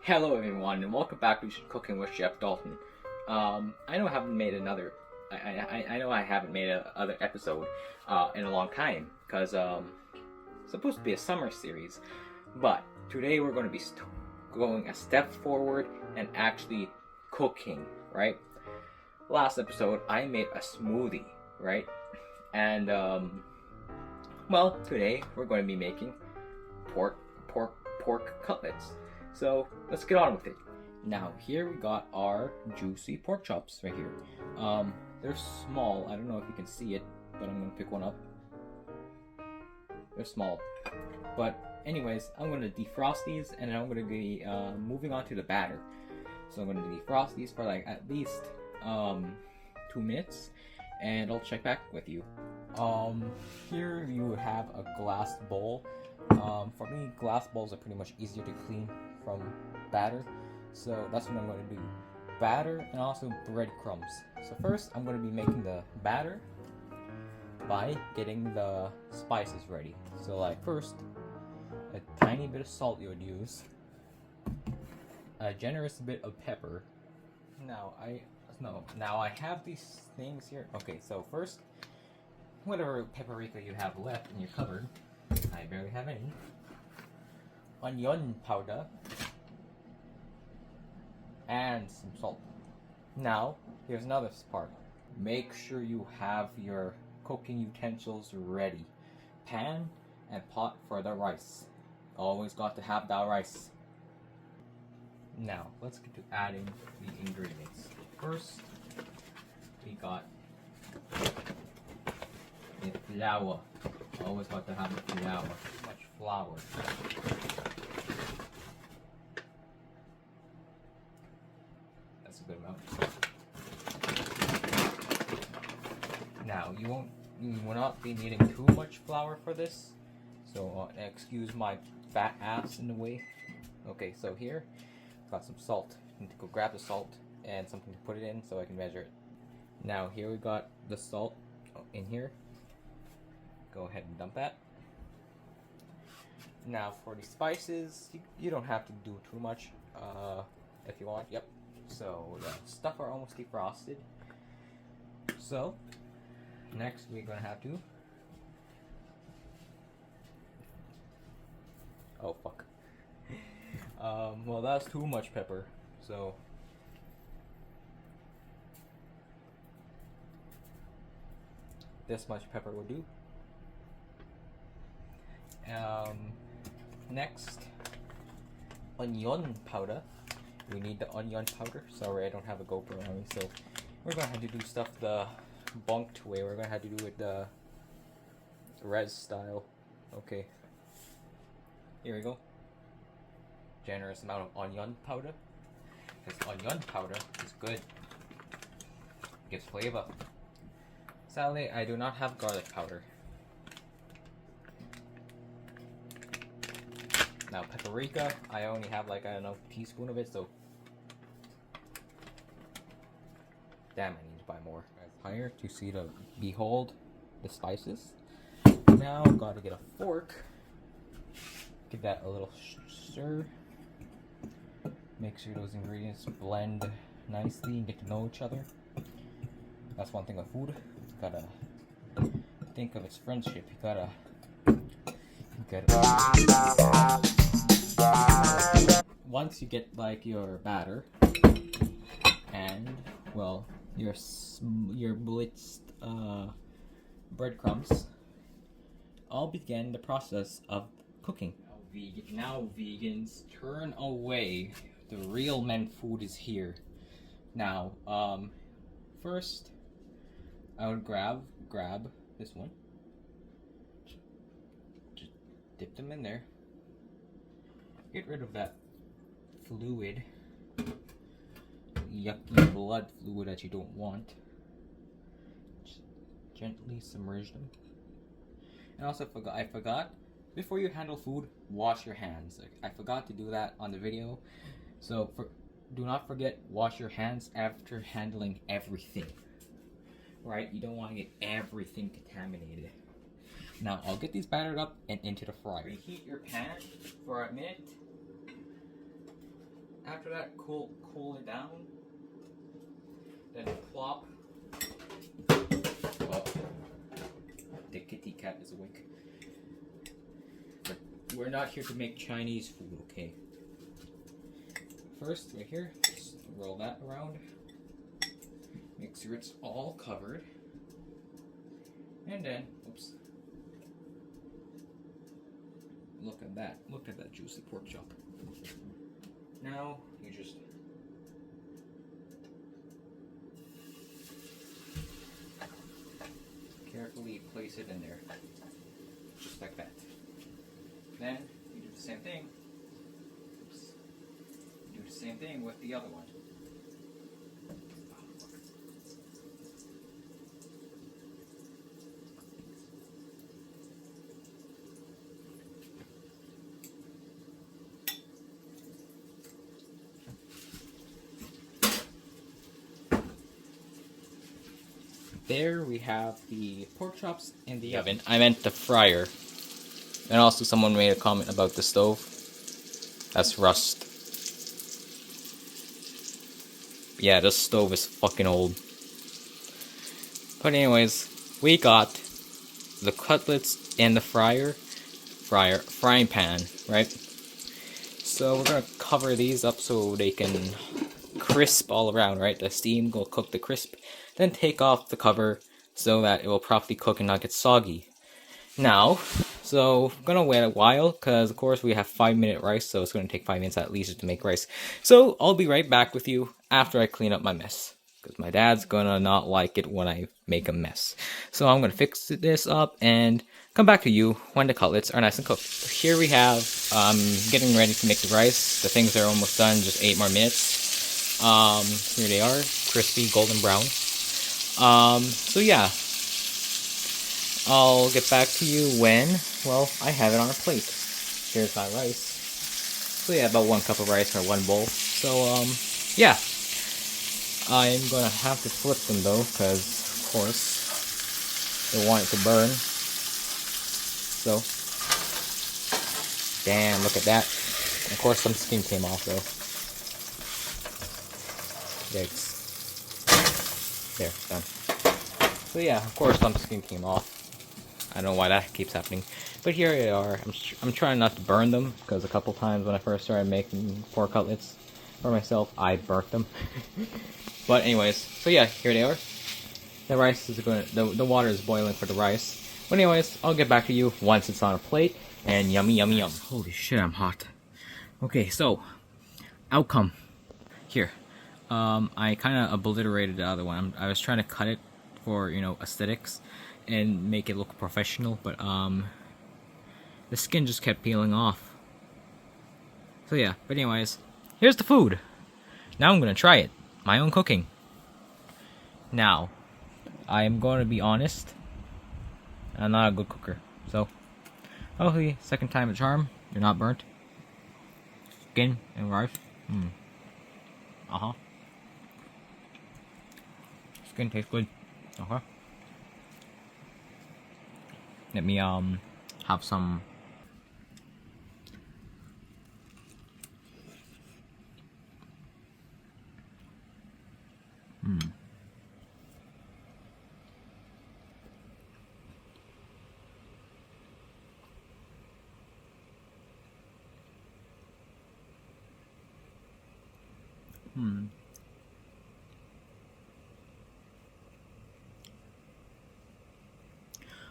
Hello everyone, and welcome back to Cooking with Chef Dalton. I know I haven't made another. I know I haven't made another episode in a long time because it's supposed to be a summer series, but today we're going to be going a step forward and actually cooking. Right? Last episode I made a smoothie, right? And well, today we're going to be making pork cutlets. So let's get on with it. Now here we got our juicy pork chops right here. They're small. I don't know if you can see it, but I'm gonna pick one up. They're small. But anyways, I'm gonna defrost these and then I'm gonna be moving on to the batter. So I'm gonna defrost these for like at least 2 minutes and I'll check back with you. Here you have a glass bowl. For me, glass bowls are pretty much easier to clean from batter, so that's what I'm going to do. Batter and also breadcrumbs. So first, I'm going to be making the batter by getting the spices ready. So like first, a tiny bit of salt you would use, a generous bit of pepper. Now I have these things here. Okay, so first, whatever paprika you have left in your cupboard. I barely have any. Onion powder and some salt. Now, here's another part. Make sure you have your cooking utensils ready. Pan and pot for the rice. Always got to have that rice. Now, let's get to adding the ingredients. First, we got the flour. Always got to have the flour. Too much flour. That's a good amount. Now you will not be needing too much flour for this, so excuse my fat ass in the way. Okay, so here got some salt. Need to go grab the salt and something to put it in so I can measure it. Now here we got the salt in here. Go ahead and dump that. Now for the spices, you don't have to do too much if you want. Yep. So the stuff are almost defrosted. So next we're gonna have to. Oh fuck. Well, that's too much pepper. So this much pepper will do. Next, onion powder. We need the onion powder. Sorry, I don't have a GoPro on me, so we're gonna have to do stuff the bunked way. We're gonna have to do it the res style. Okay. Here we go. Generous amount of onion powder. Because onion powder is good. Gives flavor. Sadly, I do not have garlic powder. Now paprika, I only have like, I don't know, a teaspoon of it, so damn, I need to buy more. Higher to see the behold the spices. Now gotta get a fork. Give that a little stir. Make sure those ingredients blend nicely and get to know each other. That's one thing with food. You gotta think of its friendship. You gotta once you get like your batter and well your blitzed breadcrumbs, I'll begin the process of cooking. Now vegans, turn away. The real men food is here. Now first I would grab this one. Dip them in there. Get rid of that fluid, yucky blood fluid that you don't want. Just gently submerge them. And also, I forgot. Before you handle food, wash your hands. I forgot to do that on the video. So do not forget, wash your hands after handling everything. Right? You don't want to get everything contaminated. Now, I'll get these battered up and into the fryer. Reheat your pan for a minute. After that, cool it down. Then plop. Oh, the kitty cat is awake. But we're not here to make Chinese food, okay? First, right here, just roll that around. Make sure it's all covered. And then, oops. Look at that. Look at that juicy pork chop. Now, you just carefully place it in there. Just like that. Then, you do the same thing. Oops. Do the same thing with the other one. There we have the pork chops in the oven. I meant the fryer. And also someone made a comment about the stove. That's rust. Yeah, this stove is fucking old. But anyways, we got the cutlets in the frying pan, right? So we're gonna cover these up so they can crisp all around, right? The steam will cook the crisp. Then take off the cover so that it will properly cook and not get soggy. Now, so I'm gonna wait a while because of course we have 5-minute rice, so it's gonna take 5 minutes at least to make rice. So I'll be right back with you after I clean up my mess, because my dad's gonna not like it when I make a mess. So I'm gonna fix this up and come back to you when the cutlets are nice and cooked. Here we have getting ready to make the rice. The things are almost done, just 8 more minutes. Here they are, crispy golden brown. So yeah, I'll get back to you when, well, I have it on a plate. Here's my rice. So yeah, about 1 cup of rice or 1 bowl. So, yeah. I'm gonna have to flip them though, because, of course, they want it to burn. So, damn, look at that. And of course, some skin came off though. Yikes. There, done. So yeah, of course some skin came off. I don't know why that keeps happening. But here they are. I'm trying not to burn them, because a couple times when I first started making pork cutlets for myself, I burnt them. But anyways, so yeah, here they are. The rice is going to, the water is boiling for the rice. But anyways, I'll get back to you once it's on a plate. And yummy, yummy, yum. Holy shit, I'm hot. Okay, so, outcome. Here. I kind of obliterated the other one. I was trying to cut it for, you know, aesthetics and make it look professional, but the skin just kept peeling off. So yeah, but anyways, here's the food. Now I'm gonna try it. My own cooking. Now, I am going to be honest. I'm not a good cooker, so hopefully second time a charm. You're not burnt. Skin and rice. Skin tastes good. Okay. Let me have some.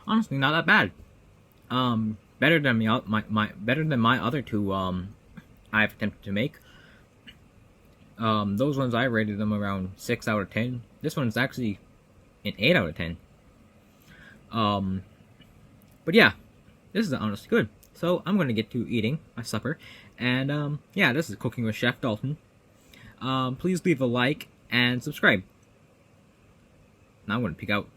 Honestly, not that bad. Better than my other two I've attempted to make. Those ones I rated them around 6 out of 10. This one's actually an 8 out of 10. But yeah, this is honestly good. So I'm gonna get to eating my supper, and yeah, this is Cooking with Chef Dalton. Please leave a like and subscribe. Now I'm gonna peek out.